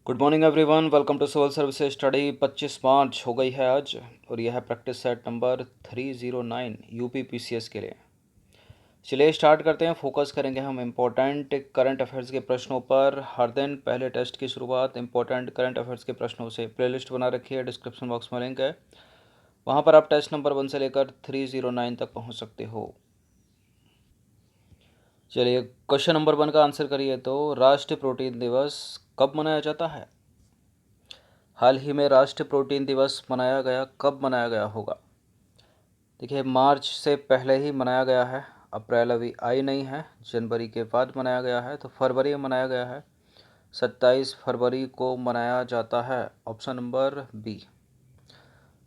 Good morning everyone, welcome to civil services study. 25 मार्च हो गई है आज और यह है practice set number 309 UP PCS के लिए। चलिए स्टार्ट करते हैं। फोकस करेंगे हम इम्पोर्टेंट करंट अफेयर्स के प्रश्नों पर। हर दिन पहले टेस्ट की शुरुआत इम्पोर्टेंट करंट अफेयर्स के प्रश्नों से। प्लेलिस्ट बना रखी है, डिस्क्रिप्शन बॉक्स में लिंक है, वहाँ पर आप टेस्ट नंबर 1 से लेकर 309 तक पहुँच सकते हो। चलिए क्वेश्चन नंबर 1 का आंसर करिए। तो राष्ट्रीय प्रोटीन दिवस कब मनाया जाता है? हाल ही में राष्ट्रीय प्रोटीन दिवस मनाया गया, कब मनाया गया होगा? देखिए, मार्च से पहले ही मनाया गया है, अप्रैल अभी आई नहीं है, जनवरी के बाद मनाया गया है, तो फरवरी में मनाया गया है। 27 फरवरी को मनाया जाता है, ऑप्शन नंबर बी।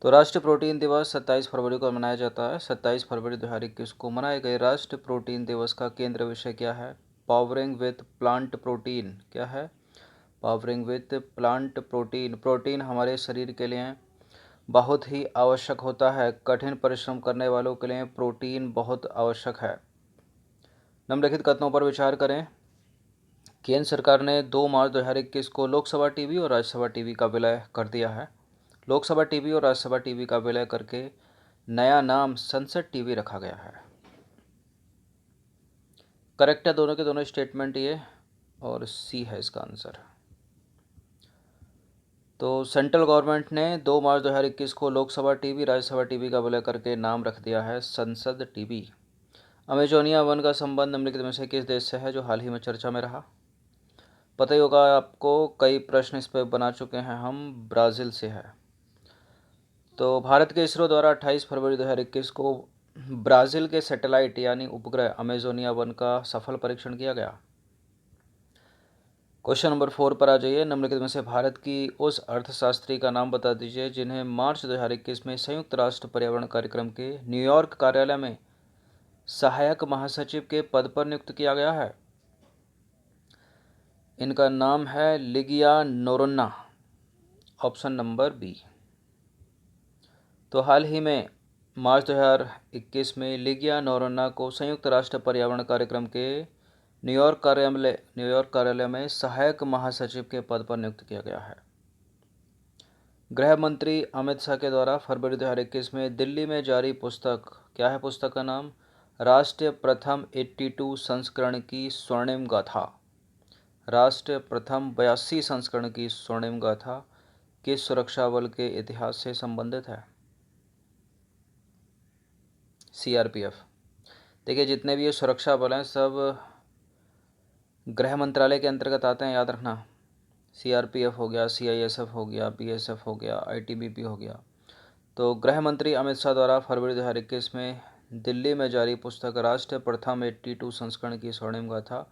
तो राष्ट्रीय प्रोटीन दिवस 27 फरवरी को मनाया जाता है। 27 फरवरी 2021 को मनाए गए राष्ट्रीय प्रोटीन दिवस का केंद्र विषय क्या है? Powering with plant protein. क्या है? Powering with plant protein. Protein हमारे शरीर के लिए बहुत ही आवश्यक होता है। कठिन परिश्रम करने वालों के लिए प्रोटीन बहुत आवश्यक है। निम्नलिखित कथनों पर विचार करें। केंद्र सरकार ने 2 मार्च 2021 को लोकसभा टीवी और राज्यसभा टीवी का विलय कर दिया है। लोकसभा टीवी और राज्यसभा टीवी का विलय करके नया नाम संसद टीवी रखा गया है। करेक्ट है दोनों के दोनों स्टेटमेंट ये, और सी है इसका आंसर। तो सेंट्रल गवर्नमेंट ने 2 मार्च 2021 को लोकसभा टीवी राज्यसभा टीवी का विलय करके नाम रख दिया है संसद टीवी। अमेजोनिया वन का संबंध निम्नलिखित में से किस देश से है, जो हाल ही में चर्चा में रहा? पता ही होगा आपको, कई प्रश्न इस पर बना चुके हैं हम। ब्राज़ील से है। तो भारत के इसरो द्वारा 28 फरवरी 2021 को ब्राज़ील के सैटेलाइट यानी उपग्रह अमेजोनिया वन का सफल परीक्षण किया गया। क्वेश्चन नंबर 4 पर आ जाइए। निम्नलिखित में से भारत की उस अर्थशास्त्री का नाम बता दीजिए जिन्हें मार्च 2021 में संयुक्त राष्ट्र पर्यावरण कार्यक्रम के न्यूयॉर्क कार्यालय में सहायक महासचिव के पद पर नियुक्त किया गया है। इनका नाम है लिगिया नोरोन्ना, ऑप्शन नंबर बी। तो हाल ही में मार्च 2021 में लिगिया नोरोन्ना को संयुक्त राष्ट्र पर्यावरण कार्यक्रम के न्यूयॉर्क कार्यालय में सहायक महासचिव के पद पर नियुक्त किया गया है। गृह मंत्री अमित शाह के द्वारा फरवरी 2021 में दिल्ली में जारी पुस्तक, क्या है पुस्तक का नाम? राष्ट्रीय प्रथम 82 संस्करण की स्वर्णिम गाथा। राष्ट्रीय प्रथम 82 संस्करण की स्वर्णिम गाथा किस सुरक्षा बल के इतिहास से संबंधित है? सीआरपीएफ। देखिए, जितने भी ये सुरक्षा बल हैं सब गृह मंत्रालय के अंतर्गत आते हैं, याद रखना। सीआरपीएफ हो गया, सीआईएसएफ हो गया, बीएसएफ हो गया, आईटीबीपी हो गया। तो गृह मंत्री अमित शाह द्वारा फरवरी 2021 में दिल्ली में जारी पुस्तक राष्ट्रीय प्रथम 82 संस्करण की स्वर्णिम गाथा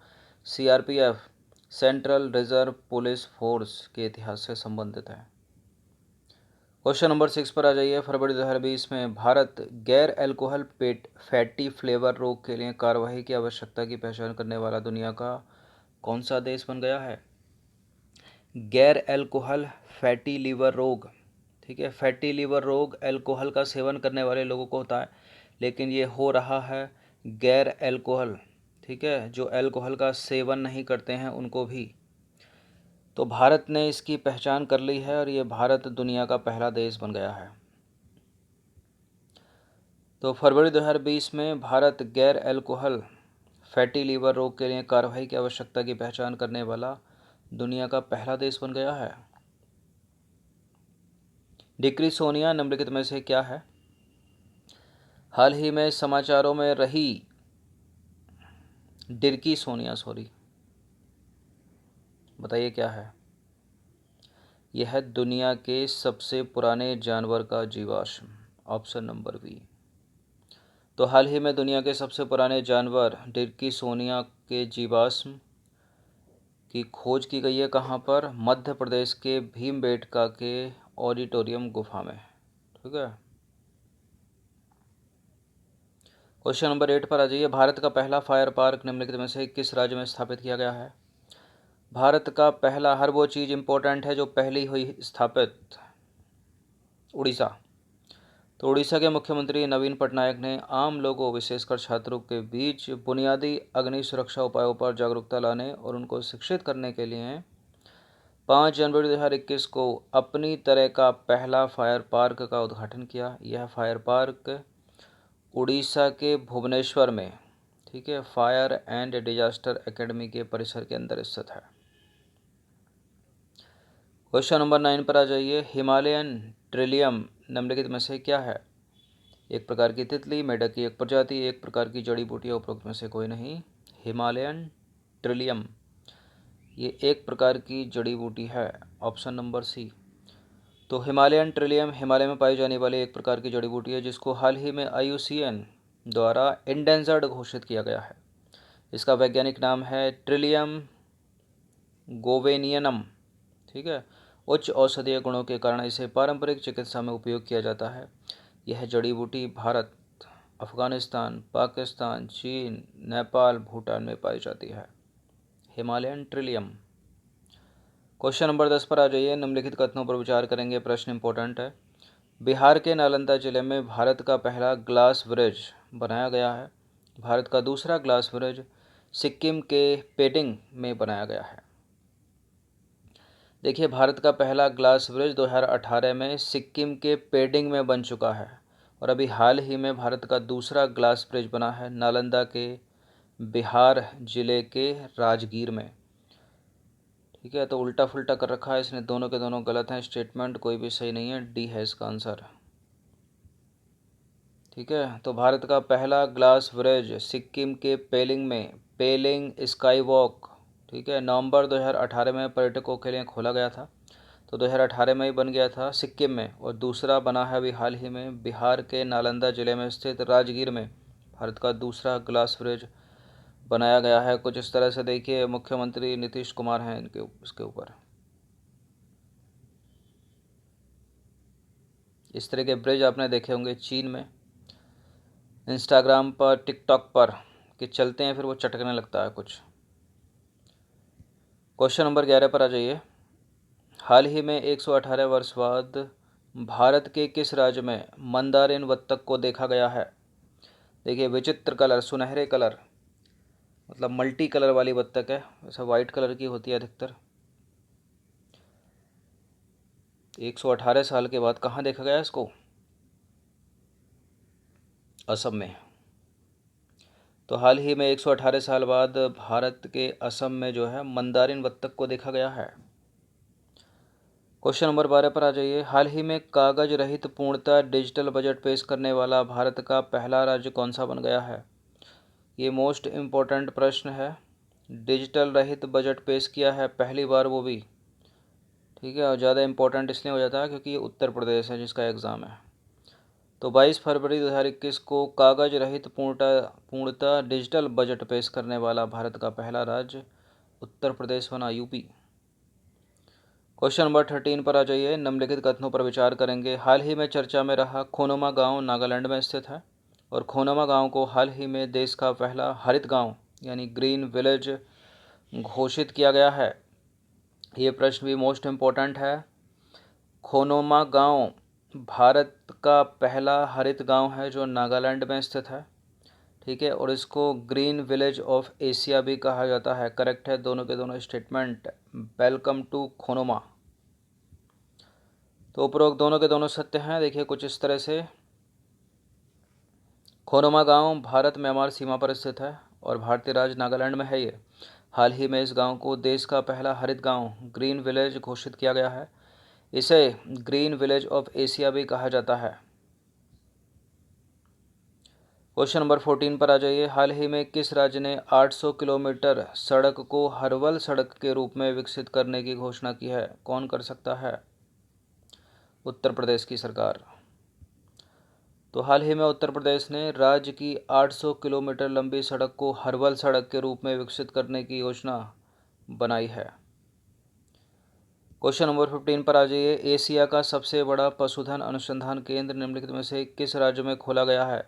CRPF central reserve police force के इतिहास से संबंधित है। क्वेश्चन नंबर 6 पर आ जाइए। फरवरी 2020 में भारत गैर एल्कोहल फैटी फ्लेवर रोग के लिए कार्रवाई की आवश्यकता की पहचान करने वाला दुनिया का कौन सा देश बन गया है? गैर एल्कोहल फैटी लीवर रोग। ठीक है, फैटी लीवर रोग एल्कोहल का सेवन करने वाले लोगों को होता है, लेकिन ये हो रहा है गैर एल्कोहल, ठीक है, जो एल्कोहल का सेवन नहीं करते हैं उनको भी। तो भारत ने इसकी पहचान कर ली है और ये भारत दुनिया का पहला देश बन गया है। तो फरवरी 2020 में भारत गैर एल्कोहल फैटी लीवर रोग के लिए कार्रवाई की आवश्यकता की पहचान करने वाला दुनिया का पहला देश बन गया है। डिक्री सोनिया निम्नलिखित में से क्या है? हाल ही में समाचारों में रही डिर्की सोनिया, बताइए क्या है? यह है दुनिया के सबसे पुराने जानवर का जीवाश्म, ऑप्शन नंबर बी। तो हाल ही में दुनिया के सबसे पुराने जानवर डिर्की सोनिया के जीवाश्म की खोज की गई है। कहाँ पर? मध्य प्रदेश के भीमबेटका के ऑडिटोरियम गुफा में। ठीक है। क्वेश्चन नंबर 8 पर आ जाइए। भारत का पहला फायर पार्क निम्नलिखित में से किस राज्य में स्थापित किया गया है? भारत का पहला, हर वो चीज़ इंपॉर्टेंट है जो पहली हुई स्थापित। उड़ीसा। तो उड़ीसा के मुख्यमंत्री नवीन पटनायक ने आम लोगों विशेषकर छात्रों के बीच बुनियादी अग्नि सुरक्षा उपायों पर जागरूकता लाने और उनको शिक्षित करने के लिए 5 जनवरी 2021 को अपनी तरह का पहला फायर पार्क का उद्घाटन किया। यह फायर पार्क उड़ीसा के भुवनेश्वर में, ठीक है, फायर एंड डिजास्टर एकेडमी के परिसर के अंदर स्थित है। क्वेश्चन नंबर 9 पर आ जाइए। हिमालयन ट्रिलियम निम्नलिखित में से क्या है? एक प्रकार की तितली, मेढक की एक प्रजाति, एक प्रकार की जड़ी बूटी, उपरोक्त में से कोई नहीं। हिमालयन ट्रिलियम ये एक प्रकार की जड़ी बूटी है, ऑप्शन नंबर सी। तो हिमालयन ट्रिलियम हिमालय में पाई जाने वाली एक प्रकार की जड़ी बूटी है जिसको हाल ही में IUCN द्वारा इंडेंजर्ड घोषित किया गया है। इसका वैज्ञानिक नाम है ट्रिलियम गोवेनियनम, ठीक है। उच्च औषधीय गुणों के कारण इसे पारंपरिक चिकित्सा में उपयोग किया जाता है। यह जड़ी बूटी भारत, अफगानिस्तान, पाकिस्तान, चीन, नेपाल, भूटान में पाई जाती है। Himalayan Trillium. क्वेश्चन नंबर 10 पर आ जाइए। निम्नलिखित कथनों पर विचार करेंगे, प्रश्न इंपॉर्टेंट है। बिहार के नालंदा जिले में भारत का पहला ग्लास ब्रिज बनाया गया है। भारत का दूसरा ग्लास ब्रिज सिक्किम के पेडिंग में बनाया गया है। देखिए, भारत का पहला ग्लास ब्रिज 2018 में सिक्किम के पेडिंग में बन चुका है और अभी हाल ही में भारत का दूसरा ग्लास ब्रिज बना है नालंदा के बिहार जिले के राजगीर में, ठीक है। तो उल्टा फुल्टा कर रखा है इसने, दोनों के दोनों गलत हैं, स्टेटमेंट कोई भी सही नहीं है, डी है इसका आंसर, ठीक है। तो भारत का पहला ग्लास ब्रिज सिक्किम के पेलिंग में, पेलिंग स्काई वॉक, ठीक है, नवंबर 2018 में पर्यटकों के लिए खोला गया था। तो 2018 में ही बन गया था सिक्किम में, और दूसरा बना है अभी हाल ही में बिहार के नालंदा जिले में स्थित राजगीर में। भारत का दूसरा ग्लास ब्रिज बनाया गया है। कुछ इस तरह से देखिए, मुख्यमंत्री नीतीश कुमार हैं इसके ऊपर। इस तरह के ब्रिज आपने देखे होंगे चीन में, इंस्टाग्राम पर, टिकटॉक पर, कि चलते हैं फिर वो चटकने लगता है कुछ। क्वेश्चन नंबर 11 पर आ जाइए। हाल ही में 118 वर्ष बाद भारत के किस राज्य में मंदारिन बत्तख को देखा गया है? देखिए, विचित्र कलर, सुनहरे कलर, मतलब मल्टी कलर वाली बत्तख है, वैसे वाइट कलर की होती है अधिकतर। 118 साल के बाद कहाँ देखा गया इसको? असम में। तो हाल ही में 118 साल बाद भारत के असम में जो है मंदारिन बत्तख को देखा गया है। क्वेश्चन नंबर 12 पर आ जाइए। हाल ही में कागज रहित पूर्णतः डिजिटल बजट पेश करने वाला भारत का पहला राज्य कौन सा बन गया है? ये मोस्ट इम्पोर्टेंट प्रश्न है। डिजिटल रहित बजट पेश किया है पहली बार, वो भी, ठीक है। और ज़्यादा इम्पोर्टेंट इसलिए हो जाता है क्योंकि ये उत्तर प्रदेश है जिसका एग्ज़ाम है। तो 22 फरवरी 2021 को कागज रहित पूर्णतः डिजिटल बजट पेश करने वाला भारत का पहला राज्य उत्तर प्रदेश बना, यूपी। क्वेश्चन नंबर 13 पर आ जाइए। निम्नलिखित कथनों पर विचार करेंगे। हाल ही में चर्चा में रहा खोनोमा गांव नागालैंड में स्थित है और खोनोमा गांव को हाल ही में देश का पहला हरित गांव यानी ग्रीन विलेज घोषित किया गया है। ये प्रश्न भी मोस्ट इम्पोर्टेंट है। खोनोमा गांव भारत का पहला हरित गांव है जो नागालैंड में स्थित है, ठीक है, और इसको ग्रीन विलेज ऑफ एशिया भी कहा जाता है। करेक्ट है दोनों के दोनों स्टेटमेंट। Welcome to Khonoma. तो उपरोक्त दोनों के दोनों सत्य हैं। देखिए कुछ इस तरह से, खोनोमा गांव भारत म्यांमार सीमा पर स्थित है और भारतीय राज्य नागालैंड में है ये। हाल ही में इस गांव को देश का पहला हरित गांव ग्रीन विलेज घोषित किया गया है। इसे ग्रीन विलेज ऑफ एशिया भी कहा जाता है। क्वेश्चन नंबर 14 पर आ जाइए। हाल ही में किस राज्य ने 800 किलोमीटर सड़क को हर्बल सड़क के रूप में विकसित करने की घोषणा की है? कौन कर सकता है? उत्तर प्रदेश की सरकार। तो हाल ही में उत्तर प्रदेश ने राज्य की 800 किलोमीटर लंबी सड़क को हर्बल सड़क के रूप में विकसित करने की योजना बनाई है। क्वेश्चन नंबर 15 पर आ जाइए। एशिया का सबसे बड़ा पशुधन अनुसंधान केंद्र निम्नलिखित में से किस राज्य में खोला गया है?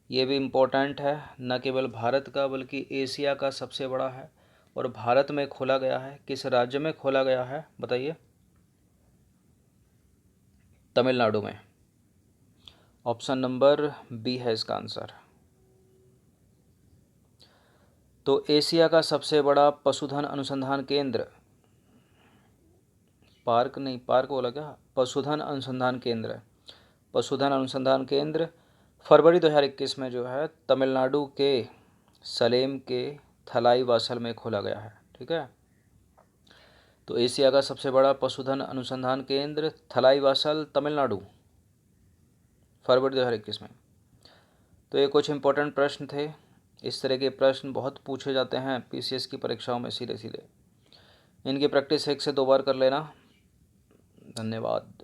ये भी इम्पोर्टेंट है, न केवल भारत का बल्कि एशिया का सबसे बड़ा है और भारत में खोला गया है। किस राज्य में खोला गया है बताइए? तमिलनाडु में। ऑप्शन नंबर बी है इसका आंसर। तो एशिया का सबसे बड़ा पशुधन अनुसंधान केंद्र पार्क नहीं, पार्क बोला क्या, पशुधन अनुसंधान केंद्र है। पशुधन अनुसंधान केंद्र फरवरी 2021 में जो है तमिलनाडु के सलेम के थलाई वासल में खोला गया है। ठीक है, तो एशिया का सबसे बड़ा पशुधन अनुसंधान केंद्र थलाई वासल, तमिलनाडु, फरवरी 2021 में। तो ये कुछ इंपॉर्टेंट प्रश्न थे। इस तरह के प्रश्न बहुत पूछे जाते हैं पीसीएस की परीक्षाओं में सीधे सीधे। इनकी प्रैक्टिस 1 से 2 बार कर लेना। धन्यवाद।